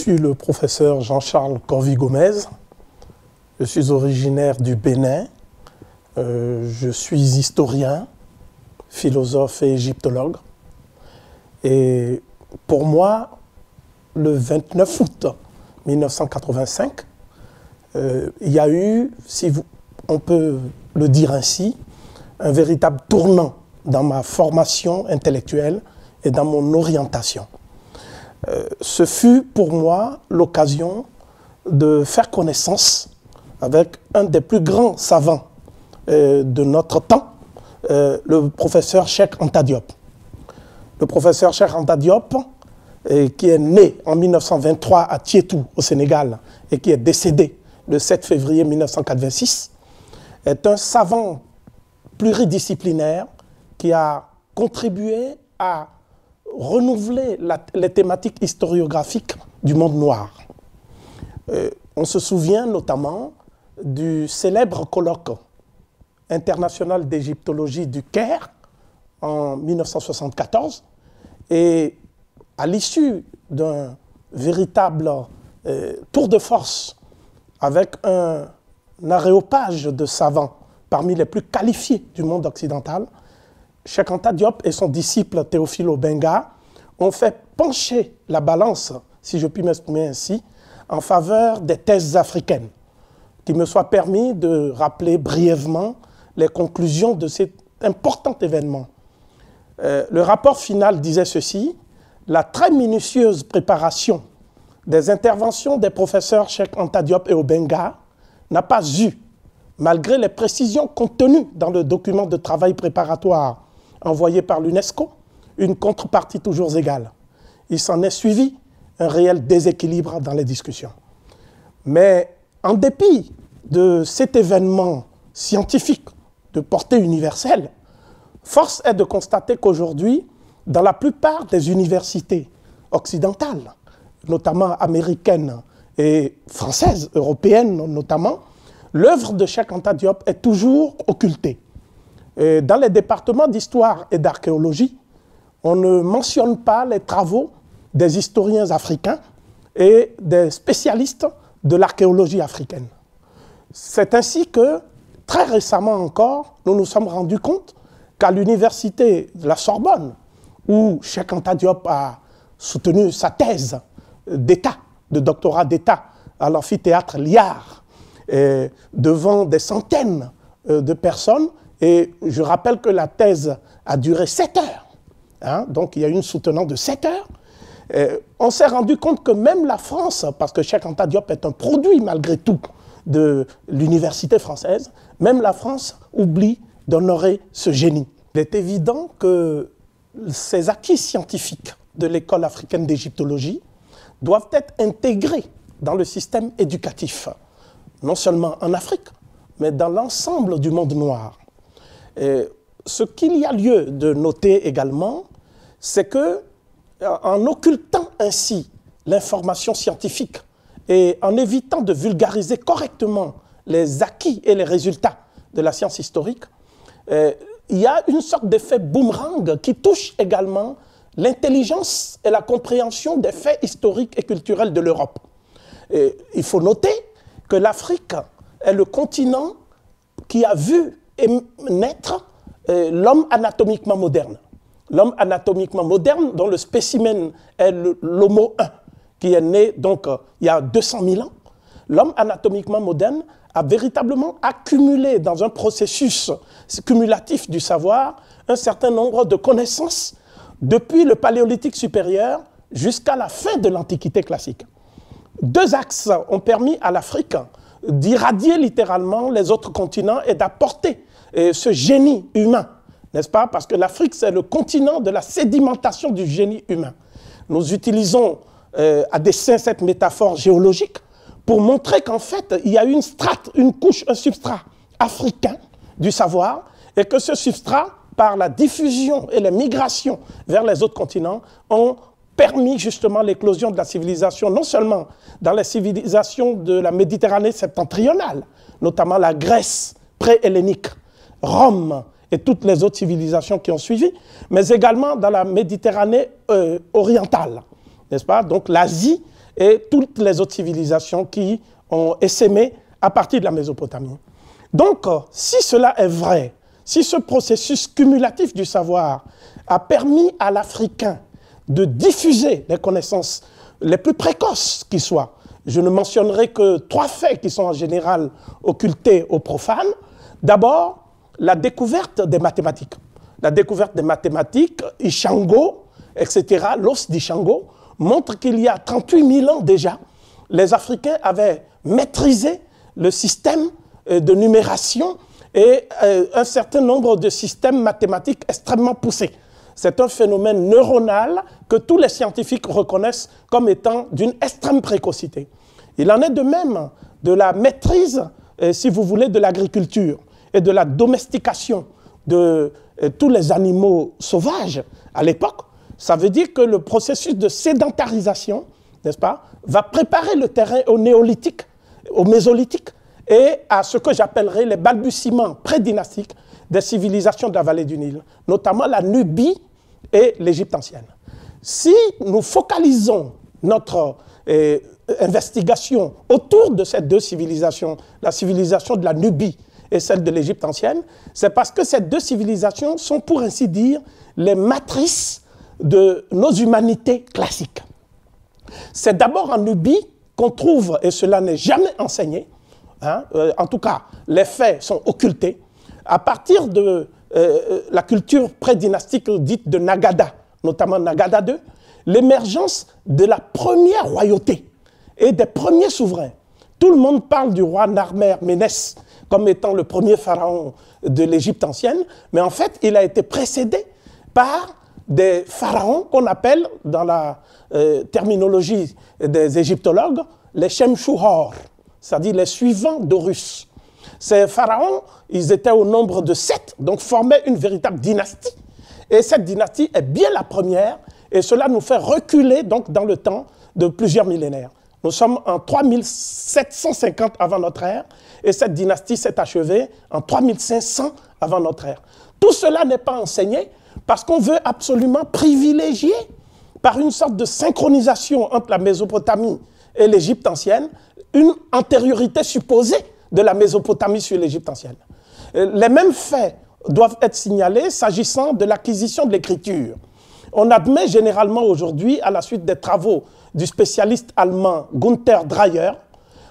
suis le professeur Jean-Charles Corvi-Gomez. Je suis originaire du Bénin. Je suis historien, philosophe et égyptologue. Et pour moi, le 29 août 1985, il y a eu, on peut le dire ainsi, un véritable tournant dans ma formation intellectuelle et dans mon orientation. Ce fut pour moi l'occasion de faire connaissance avec un des plus grands savants de notre temps, le professeur Cheikh Anta Diop. Le professeur Cheikh Anta Diop, qui est né en 1923 à Tietou, au Sénégal, et qui est décédé le 7 février 1986, est un savant pluridisciplinaire qui a contribué à renouveler les thématiques historiographiques du monde noir. On se souvient notamment du célèbre colloque international d'égyptologie du Caire en 1974, et à l'issue d'un véritable tour de force avec un aréopage de savants parmi les plus qualifiés du monde occidental, Cheikh Anta Diop et son disciple Théophile Obenga ont fait pencher la balance, si je puis m'exprimer ainsi, en faveur des thèses africaines. Qu'il me soit permis de rappeler brièvement les conclusions de cet important événement. Le rapport final disait ceci: la très minutieuse préparation des interventions des professeurs Cheikh Anta Diop et Obenga n'a pas eu, malgré les précisions contenues dans le document de travail préparatoire envoyé par l'UNESCO, une contrepartie toujours égale. Il s'en est suivi un réel déséquilibre dans les discussions. Mais en dépit de cet événement scientifique de portée universelle, force est de constater qu'aujourd'hui, dans la plupart des universités occidentales, notamment américaines et françaises, européennes notamment, l'œuvre de Cheikh Anta Diop est toujours occultée. Et dans les départements d'histoire et d'archéologie, on ne mentionne pas les travaux des historiens africains et des spécialistes de l'archéologie africaine. C'est ainsi que, très récemment encore, nous nous sommes rendus compte qu'à l'université de la Sorbonne, où Cheikh Anta Diop a soutenu sa thèse d'État, de doctorat d'État, à l'amphithéâtre Liard, devant des centaines de personnes, et je rappelle que la thèse a duré 7 heures, hein, donc il y a eu une soutenante de 7 heures. On s'est rendu compte que même la France, parce que Cheikh Anta Diop est un produit malgré tout de l'université française, même la France oublie d'honorer ce génie. Il est évident que ces acquis scientifiques de l'école africaine d'égyptologie doivent être intégrés dans le système éducatif, non seulement en Afrique, mais dans l'ensemble du monde noir. Et ce qu'il y a lieu de noter également, c'est que, en occultant ainsi l'information scientifique et en évitant de vulgariser correctement les acquis et les résultats de la science historique, il y a une sorte d'effet boomerang qui touche également l'intelligence et la compréhension des faits historiques et culturels de l'Europe. Il faut noter que l'Afrique est le continent qui a vu naître l'homme anatomiquement moderne. L'homme anatomiquement moderne dont le spécimen est l'Homo 1, qui est né donc il y a 200 000 ans. L'homme anatomiquement moderne a véritablement accumulé dans un processus cumulatif du savoir un certain nombre de connaissances depuis le Paléolithique supérieur jusqu'à la fin de l'Antiquité classique. 2 axes ont permis à l'Afrique d'irradier littéralement les autres continents et d'apporter ce génie humain, n'est-ce pas? Parce que l'Afrique, c'est le continent de la sédimentation du génie humain. Nous utilisons à dessein cette métaphore géologique pour montrer qu'en fait, il y a une strate, une couche, un substrat africain du savoir, et que ce substrat, par la diffusion et les migrations vers les autres continents, ont permis justement l'éclosion de la civilisation, non seulement dans les civilisations de la Méditerranée septentrionale, notamment la Grèce pré-hellénique, Rome et toutes les autres civilisations qui ont suivi, mais également dans la Méditerranée orientale, n'est-ce pas? Donc l'Asie et toutes les autres civilisations qui ont essaimé à partir de la Mésopotamie. Donc, si cela est vrai, si ce processus cumulatif du savoir a permis à l'Africain de diffuser les connaissances les plus précoces qui soient, je ne mentionnerai que 3 faits qui sont en général occultés aux profanes. D'abord, la découverte des mathématiques. La découverte des mathématiques, Ishango, etc., l'os d'Ishango, montre qu'il y a 38 000 ans déjà, les Africains avaient maîtrisé le système de numération et un certain nombre de systèmes mathématiques extrêmement poussés. C'est un phénomène neuronal que tous les scientifiques reconnaissent comme étant d'une extrême précocité. Il en est de même de la maîtrise, si vous voulez, de l'agriculture et de la domestication de tous les animaux sauvages à l'époque. Ça veut dire que le processus de sédentarisation, n'est-ce pas, va préparer le terrain au néolithique, au mésolithique et à ce que j'appellerais les balbutiements prédynastiques des civilisations de la vallée du Nil, notamment la Nubie et l'Égypte ancienne. Si nous focalisons notre investigation autour de ces 2 civilisations, la civilisation de la Nubie et celle de l'Égypte ancienne, c'est parce que ces 2 civilisations sont, pour ainsi dire, les matrices de nos humanités classiques. C'est d'abord en Nubie qu'on trouve, et cela n'est jamais enseigné, hein, en tout cas, les faits sont occultés, à partir de la culture prédynastique dite de Nagada, notamment Nagada II, l'émergence de la première royauté et des premiers souverains. Tout le monde parle du roi Narmer Ménès comme étant le premier pharaon de l'Égypte ancienne, mais en fait, il a été précédé par des pharaons qu'on appelle, dans la terminologie des égyptologues, les Shemshuhor, c'est-à-dire les suivants d'Horus. Ces pharaons, ils étaient au nombre de 7, donc formaient une véritable dynastie. Et cette dynastie est bien la première, et cela nous fait reculer donc dans le temps de plusieurs millénaires. Nous sommes en 3750 avant notre ère, et cette dynastie s'est achevée en 3500 avant notre ère. Tout cela n'est pas enseigné parce qu'on veut absolument privilégier, par une sorte de synchronisation entre la Mésopotamie et l'Égypte ancienne, une antériorité supposée de la Mésopotamie sur l'Égypte ancienne. Les mêmes faits doivent être signalés s'agissant de l'acquisition de l'écriture. On admet généralement aujourd'hui, à la suite des travaux du spécialiste allemand Gunther Dreyer,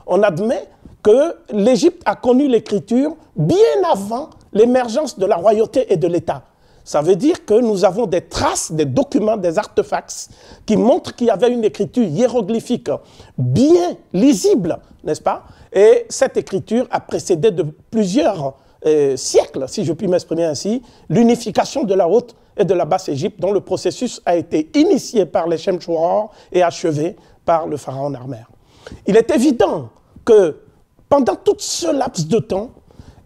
on admet que l'Égypte a connu l'écriture bien avant l'émergence de la royauté et de l'État. Ça veut dire que nous avons des traces, des documents, des artefacts qui montrent qu'il y avait une écriture hiéroglyphique bien lisible, n'est-ce pas? Et cette écriture a précédé de plusieurs siècles, si je puis m'exprimer ainsi, l'unification de la Haute et de la Basse-Égypte, dont le processus a été initié par les Shemshuhor et achevé par le pharaon Narmer. Il est évident que pendant tout ce laps de temps,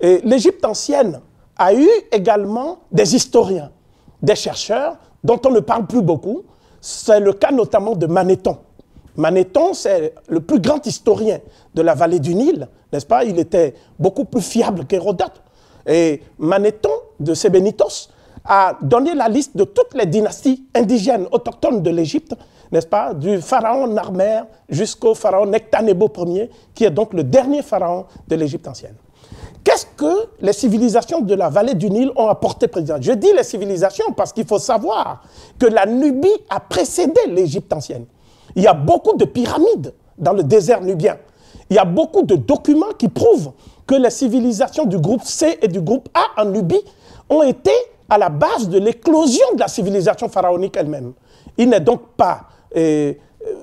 l'Égypte ancienne a eu également des historiens, des chercheurs dont on ne parle plus beaucoup. C'est le cas notamment de Manéthon. Manéthon, c'est le plus grand historien de la vallée du Nil, n'est-ce pas? Il était beaucoup plus fiable qu'Hérodote. Et Manéthon de Sébennytos a donné la liste de toutes les dynasties indigènes autochtones de l'Égypte, n'est-ce pas? Du pharaon Narmer jusqu'au pharaon Nectanebo Ier, qui est donc le dernier pharaon de l'Égypte ancienne. Qu'est-ce que les civilisations de la vallée du Nil ont apporté précisément? Je dis les civilisations parce qu'il faut savoir que la Nubie a précédé l'Égypte ancienne. Il y a beaucoup de pyramides dans le désert nubien. Il y a beaucoup de documents qui prouvent que les civilisations du groupe C et du groupe A en Nubie ont été à la base de l'éclosion de la civilisation pharaonique elle-même. Il n'est donc pas,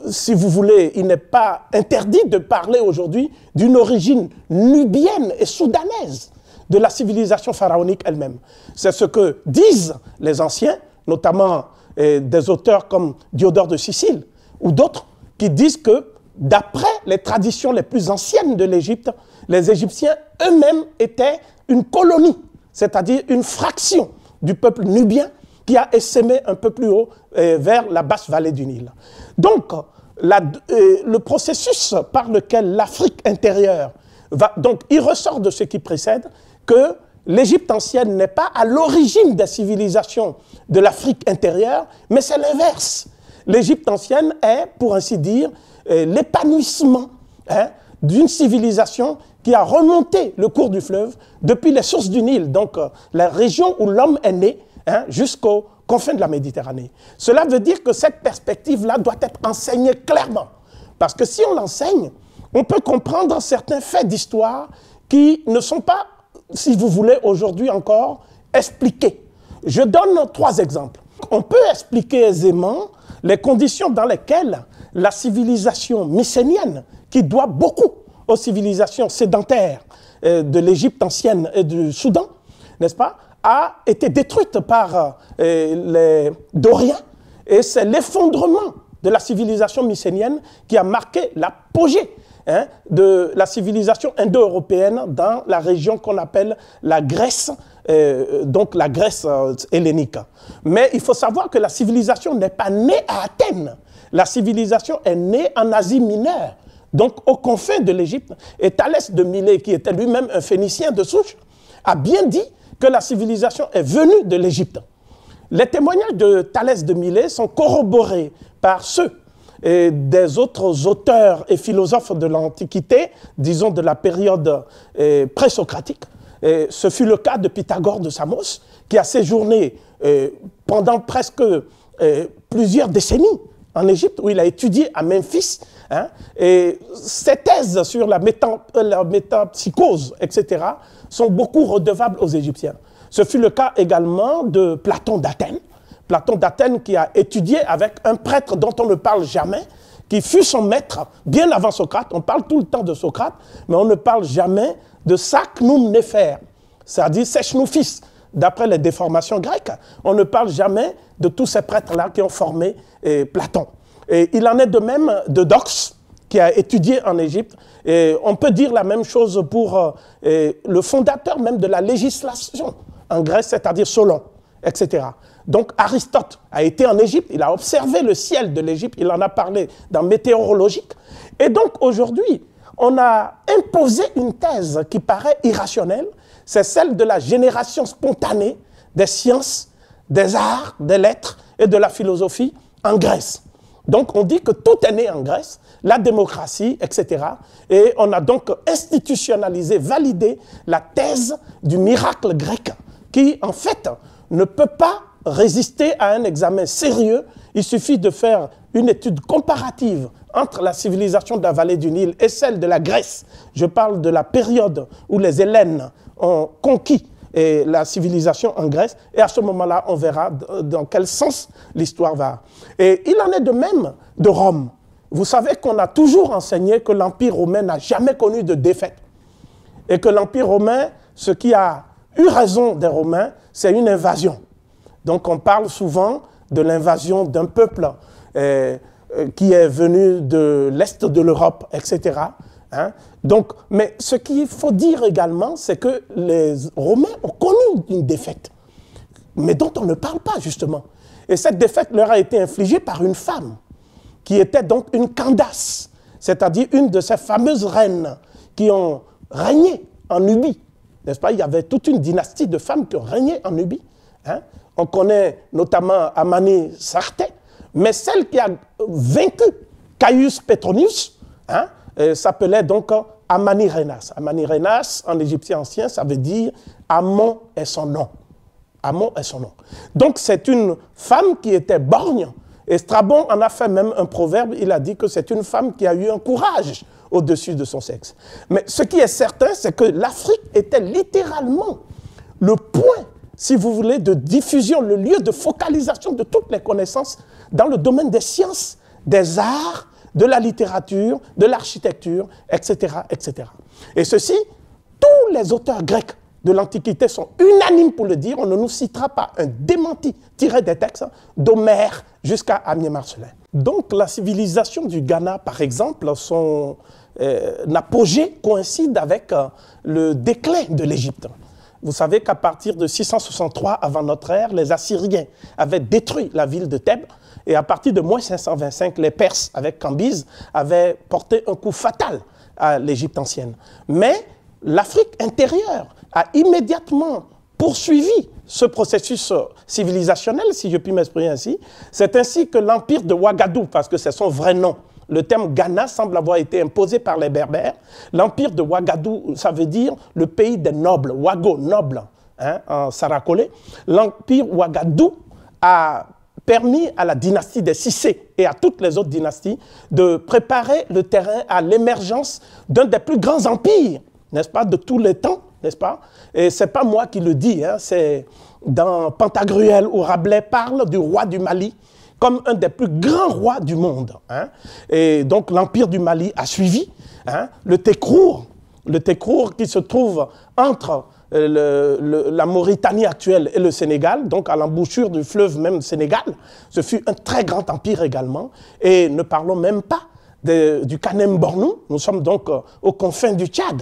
si vous voulez, il n'est pas interdit de parler aujourd'hui d'une origine nubienne et soudanaise de la civilisation pharaonique elle-même. C'est ce que disent les anciens, notamment des auteurs comme Diodore de Sicile ou d'autres, qui disent que d'après les traditions les plus anciennes de l'Égypte, les Égyptiens eux-mêmes étaient une colonie, c'est-à-dire une fraction du peuple nubien qui a essaimé un peu plus haut vers la basse vallée du Nil. Donc, le processus par lequel l'Afrique intérieure va... Donc, il ressort de ce qui précède que l'Égypte ancienne n'est pas à l'origine des civilisations de l'Afrique intérieure, mais c'est l'inverse. L'Égypte ancienne est, pour ainsi dire, l'épanouissement d'une civilisation qui a remonté le cours du fleuve depuis les sources du Nil, donc la région où l'homme est né, jusqu'aux confins de la Méditerranée. Cela veut dire que cette perspective-là doit être enseignée clairement. Parce que si on l'enseigne, on peut comprendre certains faits d'histoire qui ne sont pas, si vous voulez, aujourd'hui encore, expliqués. Je donne 3 exemples. On peut expliquer aisément les conditions dans lesquelles la civilisation mycénienne, qui doit beaucoup aux civilisations sédentaires de l'Égypte ancienne et du Soudan, n'est-ce pas, a été détruite par les Doriens, et c'est l'effondrement de la civilisation mycénienne qui a marqué l'apogée de la civilisation indo-européenne dans la région qu'on appelle la Grèce, donc la Grèce hellénique. Mais il faut savoir que la civilisation n'est pas née à Athènes. La civilisation est née en Asie mineure, donc aux confins de l'Égypte. Et Thalès de Milet, qui était lui-même un Phénicien de souche, a bien dit que la civilisation est venue de l'Égypte. Les témoignages de Thalès de Milet sont corroborés par ceux des autres auteurs et philosophes de l'Antiquité, disons de la période pré-socratique. Ce fut le cas de Pythagore de Samos, qui a séjourné pendant presque plusieurs décennies en Égypte, où il a étudié à Memphis, et ses thèses sur la métapsychose, etc., sont beaucoup redevables aux Égyptiens. Ce fut le cas également de Platon d'Athènes. Platon d'Athènes qui a étudié avec un prêtre dont on ne parle jamais, qui fut son maître bien avant Socrate. On parle tout le temps de Socrate, mais on ne parle jamais de Sacnum Néfer, c'est-à-dire sèche-nous fils, d'après les déformations grecques. On ne parle jamais de tous ces prêtres-là qui ont formé Platon. Et il en est de même de Dox, qui a étudié en Égypte. Et on peut dire la même chose pour le fondateur même de la législation en Grèce, c'est-à-dire Solon, etc. Donc Aristote a été en Égypte, il a observé le ciel de l'Égypte, il en a parlé dans Météorologique. Et donc aujourd'hui, on a imposé une thèse qui paraît irrationnelle, c'est celle de la génération spontanée des sciences, des arts, des lettres et de la philosophie en Grèce. Donc on dit que tout est né en Grèce, la démocratie, etc. Et on a donc institutionnalisé, validé la thèse du miracle grec, qui en fait ne peut pas résister à un examen sérieux. Il suffit de faire une étude comparative entre la civilisation de la vallée du Nil et celle de la Grèce. Je parle de la période où les Hellènes ont conquis la civilisation en Grèce, et à ce moment-là, on verra dans quel sens l'histoire va. Et il en est de même de Rome. Vous savez qu'on a toujours enseigné que l'Empire romain n'a jamais connu de défaite, et que l'Empire romain, ce qui a eu raison des Romains, c'est une invasion. Donc on parle souvent de l'invasion d'un peuple qui est venu de l'Est de l'Europe, etc. Donc, mais ce qu'il faut dire également, c'est que les Romains ont connu une défaite, mais dont on ne parle pas justement. Et cette défaite leur a été infligée par une femme, qui était donc une Candace, c'est-à-dire une de ces fameuses reines qui ont régné en Nubie. N'est-ce pas? Il y avait toute une dynastie de femmes qui ont régné en Nubie. On connaît notamment Amani Sarthe, mais celle qui a vaincu Caius Petronius s'appelait donc Amanirenas. Amanirenas, en égyptien ancien, ça veut dire Amon est son nom. Amon est son nom. Donc c'est une femme qui était borgne. Et Strabon en a fait même un proverbe, il a dit que c'est une femme qui a eu un courage au-dessus de son sexe. Mais ce qui est certain, c'est que l'Afrique était littéralement le point, si vous voulez, de diffusion, le lieu de focalisation de toutes les connaissances dans le domaine des sciences, des arts, de la littérature, de l'architecture, etc., etc. Et ceci, tous les auteurs grecs de l'Antiquité sont unanimes pour le dire. On ne nous citera pas un démenti tiré des textes d'Homère jusqu'à Ammien Marcellin. Donc la civilisation du Ghana, par exemple, son apogée coïncide avec le déclin de l'Égypte. Vous savez qu'à partir de 663 avant notre ère, les Assyriens avaient détruit la ville de Thèbes, et à partir de moins 525, les Perses, avec Cambyse, avaient porté un coup fatal à l'Égypte ancienne. Mais l'Afrique intérieure a immédiatement poursuivi ce processus civilisationnel, si je puis m'exprimer ainsi. C'est ainsi que l'empire de Ouagadougou, parce que c'est son vrai nom Le terme Ghana semble avoir été imposé par les Berbères. L'empire de Ouagadougou, ça veut dire le pays des nobles, Ouago, noble, hein, en saracolé. L'empire Ouagadougou a permis à la dynastie des Cissé et à toutes les autres dynasties de préparer le terrain à l'émergence d'un des plus grands empires, n'est-ce pas, de tous les temps, n'est-ce pas? Et ce n'est pas moi qui le dis, hein, c'est dans Pantagruel où Rabelais parle du roi du Mali comme un des plus grands rois du monde. Hein. Et donc l'empire du Mali a suivi, hein, le Tekrour qui se trouve entre la Mauritanie actuelle et le Sénégal, donc à l'embouchure du fleuve même Sénégal. Ce fut un très grand empire également. Et ne parlons même pas du Kanem-Bornou. Nous sommes donc aux confins du Tchad.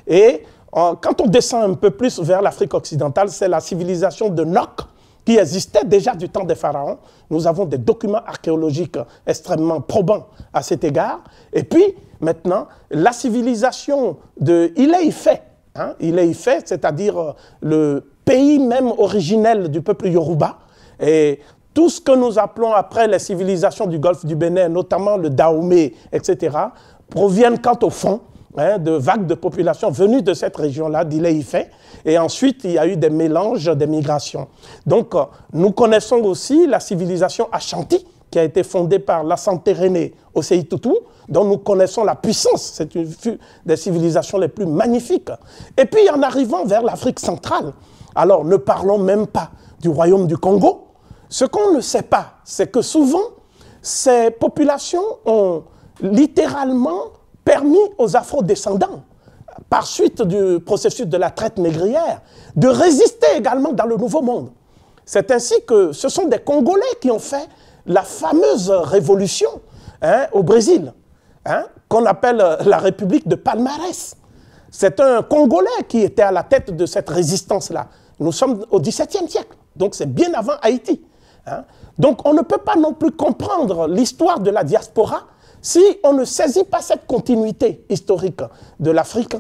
Et quand on descend un peu plus vers l'Afrique occidentale, c'est la civilisation de Nok qui existait déjà du temps des pharaons. Nous avons des documents archéologiques extrêmement probants à cet égard. Et puis, maintenant, la civilisation de Ile-Ife, hein, Ile-Ife, c'est-à-dire le pays même originel du peuple Yoruba, et tout ce que nous appelons après les civilisations du golfe du Bénin, notamment le Dahomey, etc., proviennent quant au fond, hein, de vagues de population venues de cette région-là, d'Ile-Ife. Et ensuite, il y a eu des mélanges, des migrations. Donc, nous connaissons aussi la civilisation Ashanti, qui a été fondée par Lassante René au Séitoutou, dont nous connaissons la puissance. C'est une des civilisations les plus magnifiques. Et puis, en arrivant vers l'Afrique centrale, alors ne parlons même pas du royaume du Congo. Ce qu'on ne sait pas, c'est que souvent, ces populations ont littéralement permis aux afro-descendants, par suite du processus de la traite négrière, de résister également dans le Nouveau Monde. C'est ainsi que ce sont des Congolais qui ont fait la fameuse révolution, hein, au Brésil, hein, qu'on appelle la République de Palmarès. C'est un Congolais qui était à la tête de cette résistance-là. Nous sommes au XVIIe siècle, donc c'est bien avant Haïti. Hein. Donc on ne peut pas non plus comprendre l'histoire de la diaspora si on ne saisit pas cette continuité historique de l'Afrique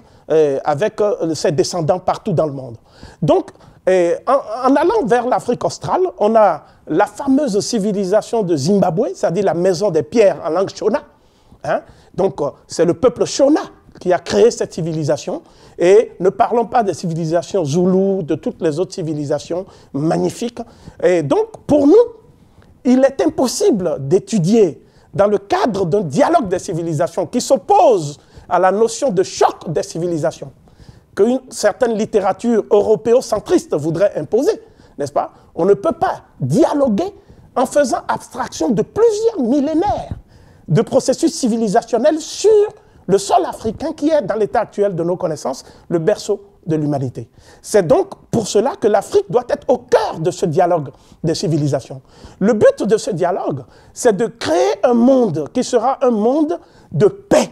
avec ses descendants partout dans le monde. Donc, en allant vers l'Afrique australe, on a la fameuse civilisation de Zimbabwe, c'est-à-dire la maison des pierres en langue Shona. Hein? Donc, c'est le peuple Shona qui a créé cette civilisation. Et ne parlons pas des civilisations Zoulou, de toutes les autres civilisations magnifiques. Et donc, pour nous, il est impossible d'étudier dans le cadre d'un dialogue des civilisations qui s'oppose à la notion de choc des civilisations, qu'une certaine littérature européocentriste voudrait imposer, n'est-ce pas? On ne peut pas dialoguer en faisant abstraction de plusieurs millénaires de processus civilisationnels sur le sol africain qui est, dans l'état actuel de nos connaissances, le berceau de l'humanité. C'est donc pour cela que l'Afrique doit être au cœur de ce dialogue des civilisations. Le but de ce dialogue, c'est de créer un monde qui sera un monde de paix,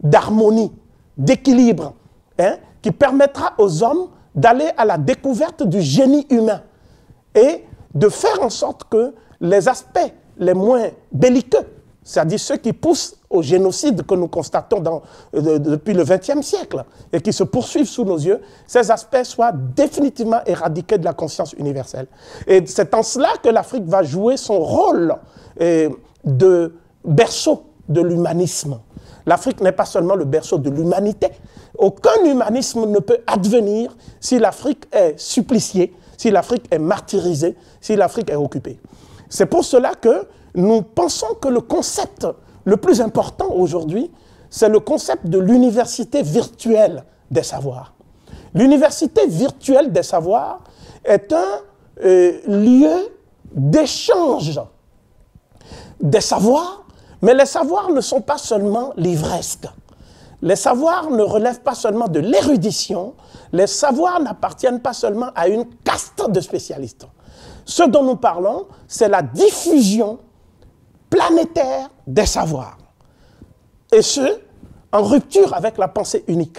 d'harmonie, d'équilibre, hein, qui permettra aux hommes d'aller à la découverte du génie humain et de faire en sorte que les aspects les moins belliqueux, c'est-à-dire ceux qui poussent au génocide que nous constatons depuis le XXe siècle et qui se poursuivent sous nos yeux, ces aspects soient définitivement éradiqués de la conscience universelle. Et c'est en cela que l'Afrique va jouer son rôle de berceau de l'humanisme. L'Afrique n'est pas seulement le berceau de l'humanité. Aucun humanisme ne peut advenir si l'Afrique est suppliciée, si l'Afrique est martyrisée, si l'Afrique est occupée. C'est pour cela que nous pensons que le concept le plus important aujourd'hui, c'est le concept de l'université virtuelle des savoirs. L'université virtuelle des savoirs est un lieu d'échange des savoirs, mais les savoirs ne sont pas seulement livresques. Les savoirs ne relèvent pas seulement de l'érudition, les savoirs n'appartiennent pas seulement à une caste de spécialistes. Ce dont nous parlons, c'est la diffusion planétaire des savoirs. Et ce, en rupture avec la pensée unique,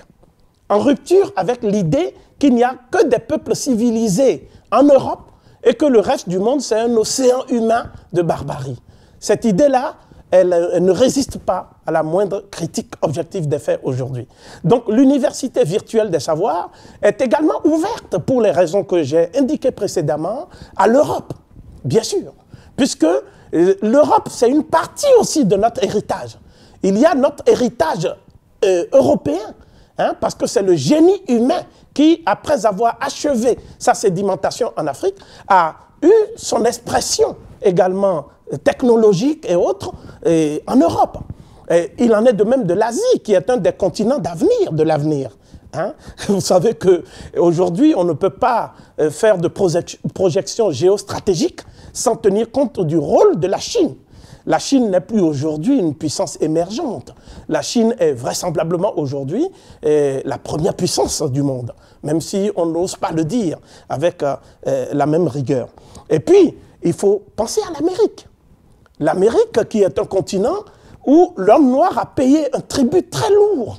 en rupture avec l'idée qu'il n'y a que des peuples civilisés en Europe et que le reste du monde, c'est un océan humain de barbarie. Cette idée-là, elle ne résiste pas à la moindre critique objective des faits aujourd'hui. Donc l'université virtuelle des savoirs est également ouverte, pour les raisons que j'ai indiquées précédemment, à l'Europe, bien sûr, puisque l'Europe, c'est une partie aussi de notre héritage. Il y a notre héritage européen, hein, parce que c'est le génie humain qui, après avoir achevé sa sédimentation en Afrique, a eu son expression également technologique et autres en Europe. Et il en est de même de l'Asie, qui est un des continents d'avenir, de l'avenir. Hein? Vous savez qu'aujourd'hui, on ne peut pas faire de projection géostratégique sans tenir compte du rôle de la Chine. La Chine n'est plus aujourd'hui une puissance émergente. La Chine est vraisemblablement aujourd'hui la première puissance du monde, même si on n'ose pas le dire avec la même rigueur. Et puis, il faut penser à l'Amérique. L'Amérique qui est un continent où l'homme noir a payé un tribut très lourd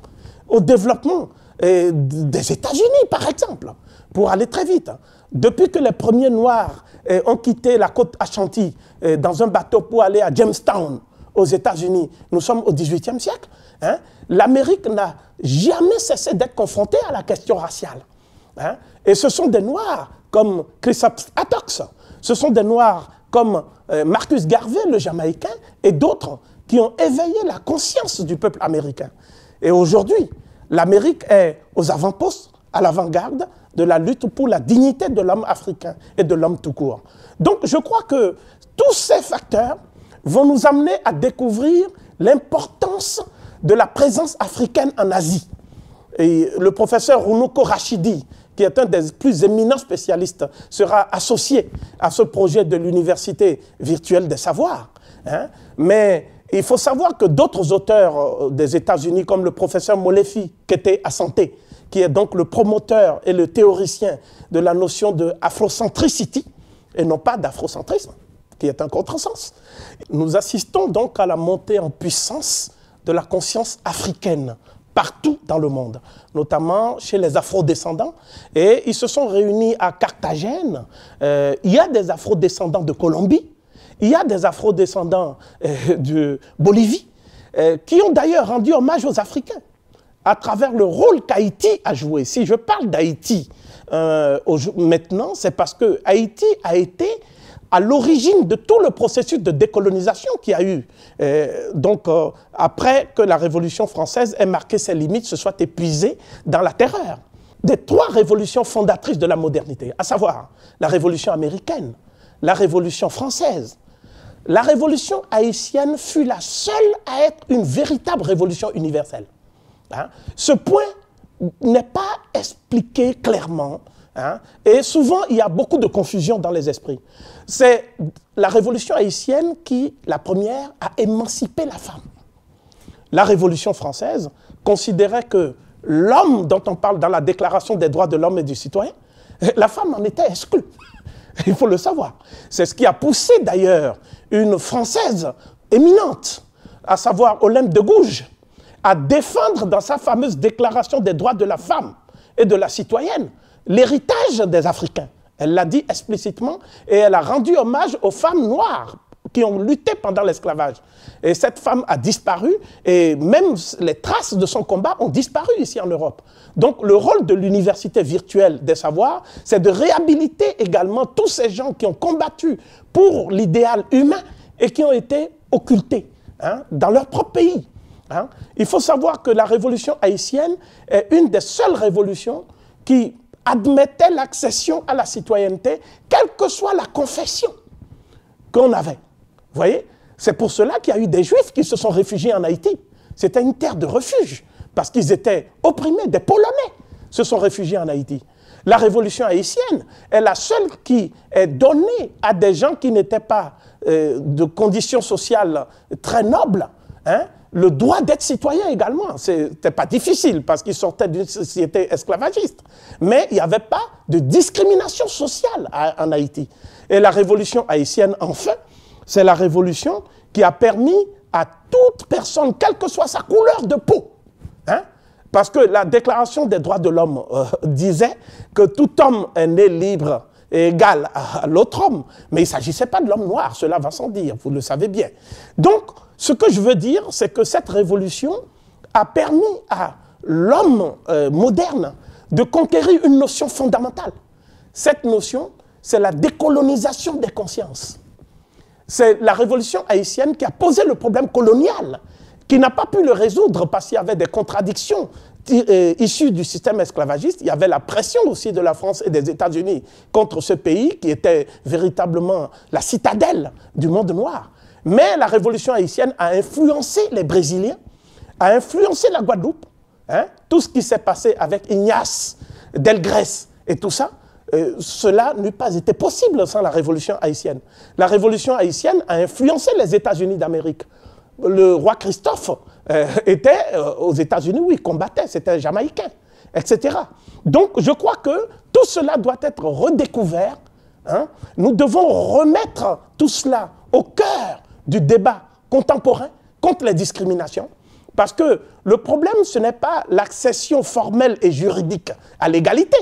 au développement des États-Unis, par exemple, pour aller très vite. Depuis que les premiers Noirs ont quitté la côte Ashanti dans un bateau pour aller à Jamestown, aux États-Unis, nous sommes au XVIIIe siècle, hein, l'Amérique n'a jamais cessé d'être confrontée à la question raciale. Hein, et ce sont des Noirs comme Chrysops Attucks, ce sont des Noirs comme Marcus Garvey, le Jamaïcain, et d'autres qui ont éveillé la conscience du peuple américain. Et aujourd'hui, l'Amérique est aux avant-postes, à l'avant-garde de la lutte pour la dignité de l'homme africain et de l'homme tout court. Donc je crois que tous ces facteurs vont nous amener à découvrir l'importance de la présence africaine en Asie. Et le professeur Runoko Rashidi, qui est un des plus éminents spécialistes, sera associé à ce projet de l'Université virtuelle des savoirs. Hein. Mais il faut savoir que d'autres auteurs des États-Unis, comme le professeur Molefi Kete Asante, qui est donc le promoteur et le théoricien de la notion de afrocentricity, et non pas d'afrocentrisme, qui est un contresens. Nous assistons donc à la montée en puissance de la conscience africaine, partout dans le monde, notamment chez les afrodescendants. Et ils se sont réunis à Carthagène. Il y a des afrodescendants de Colombie, il y a des afrodescendants de Bolivie, qui ont d'ailleurs rendu hommage aux Africains à travers le rôle qu'Haïti a joué. Si je parle d'Haïti maintenant, c'est parce que Haïti a été à l'origine de tout le processus de décolonisation qu'il y a eu. Après que la Révolution française ait marqué ses limites, se soit épuisée dans la terreur. Des trois révolutions fondatrices de la modernité, à savoir la Révolution américaine, la Révolution française. La Révolution haïtienne fut la seule à être une véritable révolution universelle. Hein? Ce point n'est pas expliqué clairement. Hein? Et souvent, il y a beaucoup de confusion dans les esprits. C'est la révolution haïtienne qui, la première, a émancipé la femme. La Révolution française considérait que l'homme dont on parle dans la Déclaration des droits de l'homme et du citoyen, la femme en était exclue. Il faut le savoir. C'est ce qui a poussé d'ailleurs une Française éminente, à savoir Olympe de Gouges, à défendre dans sa fameuse Déclaration des droits de la femme et de la citoyenne l'héritage des Africains. Elle l'a dit explicitement et elle a rendu hommage aux femmes noires qui ont lutté pendant l'esclavage. Et cette femme a disparu et même les traces de son combat ont disparu ici en Europe. Donc le rôle de l'université virtuelle des savoirs, c'est de réhabiliter également tous ces gens qui ont combattu pour l'idéal humain et qui ont été occultés dans leur propre pays. Hein. Il faut savoir que la révolution haïtienne est une des seules révolutions qui admettait l'accession à la citoyenneté, quelle que soit la confession qu'on avait. Vous voyez? C'est pour cela qu'il y a eu des Juifs qui se sont réfugiés en Haïti. C'était une terre de refuge, parce qu'ils étaient opprimés. Des Polonais se sont réfugiés en Haïti. La révolution haïtienne est la seule qui est donnée à des gens qui n'étaient pas de conditions sociales très nobles, hein, le droit d'être citoyen également. C'était pas difficile parce qu'ils sortaient d'une société esclavagiste. Mais il n'y avait pas de discrimination sociale en Haïti. Et la révolution haïtienne, enfin, c'est la révolution qui a permis à toute personne, quelle que soit sa couleur de peau, hein, parce que la Déclaration des droits de l'homme disait que tout homme est né libre et égal à l'autre homme, mais il ne s'agissait pas de l'homme noir, cela va sans dire, vous le savez bien. Donc, ce que je veux dire, c'est que cette révolution a permis à l'homme moderne de conquérir une notion fondamentale. Cette notion, c'est la décolonisation des consciences. C'est la révolution haïtienne qui a posé le problème colonial, qui n'a pas pu le résoudre parce qu'il y avait des contradictions issues du système esclavagiste. Il y avait la pression aussi de la France et des États-Unis contre ce pays qui était véritablement la citadelle du monde noir. Mais la révolution haïtienne a influencé les Brésiliens, a influencé la Guadeloupe. Hein? Tout ce qui s'est passé avec Ignace, Delgrès et tout ça, cela n'eût pas été possible sans la révolution haïtienne. La révolution haïtienne a influencé les États-Unis d'Amérique. Le roi Christophe était aux États-Unis où il combattait, c'était un Jamaïcain, etc. Donc je crois que tout cela doit être redécouvert. Hein? Nous devons remettre tout cela au cœur du débat contemporain contre les discriminations. Parce que le problème, ce n'est pas l'accession formelle et juridique à l'égalité.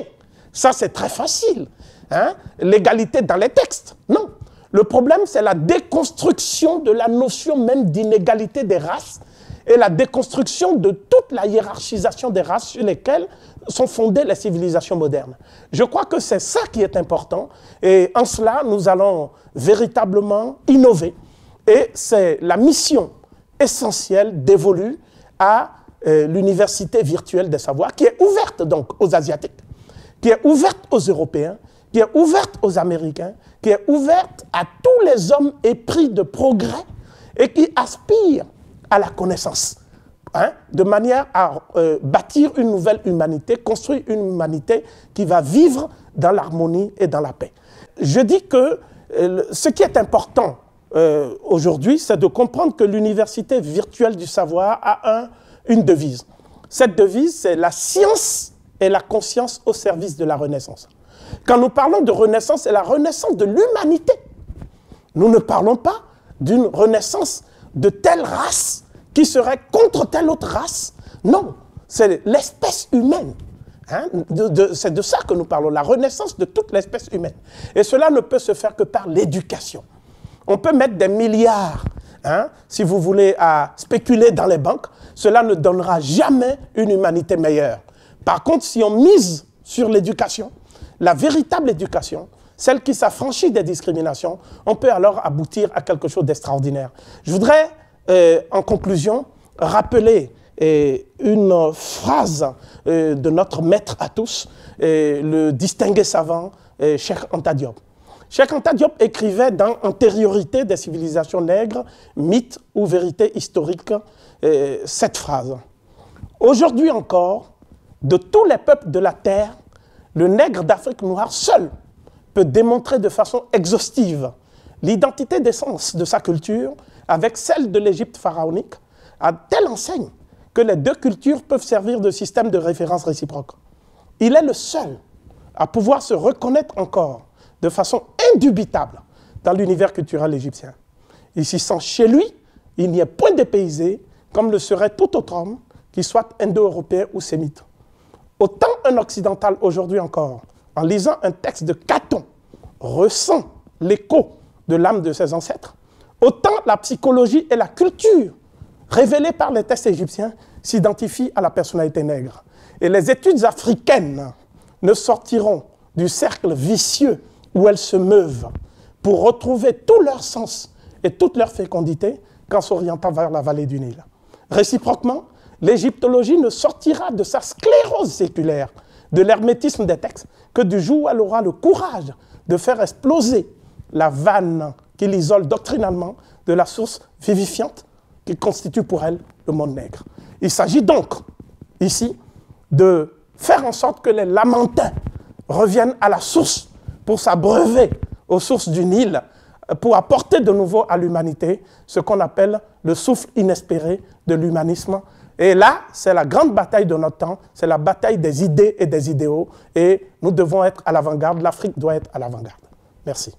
Ça, c'est très facile. Hein? L'égalité dans les textes. Non. Le problème, c'est la déconstruction de la notion même d'inégalité des races et la déconstruction de toute la hiérarchisation des races sur lesquelles sont fondées les civilisations modernes. Je crois que c'est ça qui est important et en cela, nous allons véritablement innover. Et c'est la mission essentielle dévolue à l'université virtuelle des savoirs qui est ouverte donc aux Asiatiques, qui est ouverte aux Européens, qui est ouverte aux Américains, qui est ouverte à tous les hommes épris de progrès et qui aspirent à la connaissance, hein, de manière à bâtir une nouvelle humanité, construire une humanité qui va vivre dans l'harmonie et dans la paix. Je dis que ce qui est important aujourd'hui, c'est de comprendre que l'université virtuelle du savoir a une devise. Cette devise, c'est la science et la conscience au service de la Renaissance. Quand nous parlons de Renaissance, c'est la renaissance de l'humanité. Nous ne parlons pas d'une renaissance de telle race qui serait contre telle autre race. Non, c'est l'espèce humaine. Hein? C'est de ça que nous parlons, la renaissance de toute l'espèce humaine. Et cela ne peut se faire que par l'éducation. On peut mettre des milliards, hein, si vous voulez, à spéculer dans les banques. Cela ne donnera jamais une humanité meilleure. Par contre, si on mise sur l'éducation, la véritable éducation, celle qui s'affranchit des discriminations, on peut alors aboutir à quelque chose d'extraordinaire. Je voudrais, en conclusion, rappeler une phrase de notre maître à tous, le distingué savant Cheikh Anta Diop. Cheikh Anta Diop écrivait dans Antériorité des civilisations nègres, mythes ou vérité historique, cette phrase. Aujourd'hui encore, de tous les peuples de la terre, le nègre d'Afrique noire seul peut démontrer de façon exhaustive l'identité d'essence de sa culture avec celle de l'Égypte pharaonique, à telle enseigne que les deux cultures peuvent servir de système de référence réciproque. Il est le seul à pouvoir se reconnaître encore de façon indubitable dans l'univers culturel égyptien. Il s'y sent chez lui, il n'y est point dépaysé, comme le serait tout autre homme, qu'il soit indo-européen ou sémite. Autant un occidental aujourd'hui encore, en lisant un texte de Caton, ressent l'écho de l'âme de ses ancêtres, autant la psychologie et la culture révélées par les textes égyptiens s'identifient à la personnalité nègre. Et les études africaines ne sortiront du cercle vicieux où elles se meuvent pour retrouver tout leur sens et toute leur fécondité qu'en s'orientant vers la vallée du Nil. Réciproquement, l'égyptologie ne sortira de sa sclérose séculaire, de l'hermétisme des textes, que du jour où elle aura le courage de faire exploser la vanne qui l'isole doctrinalement de la source vivifiante qui constitue pour elle le monde nègre. Il s'agit donc, ici, de faire en sorte que les Lamentins reviennent à la source pour s'abreuver aux sources du Nil, pour apporter de nouveau à l'humanité ce qu'on appelle le souffle inespéré de l'humanisme. Et là, c'est la grande bataille de notre temps, c'est la bataille des idées et des idéaux, et nous devons être à l'avant-garde, l'Afrique doit être à l'avant-garde. Merci.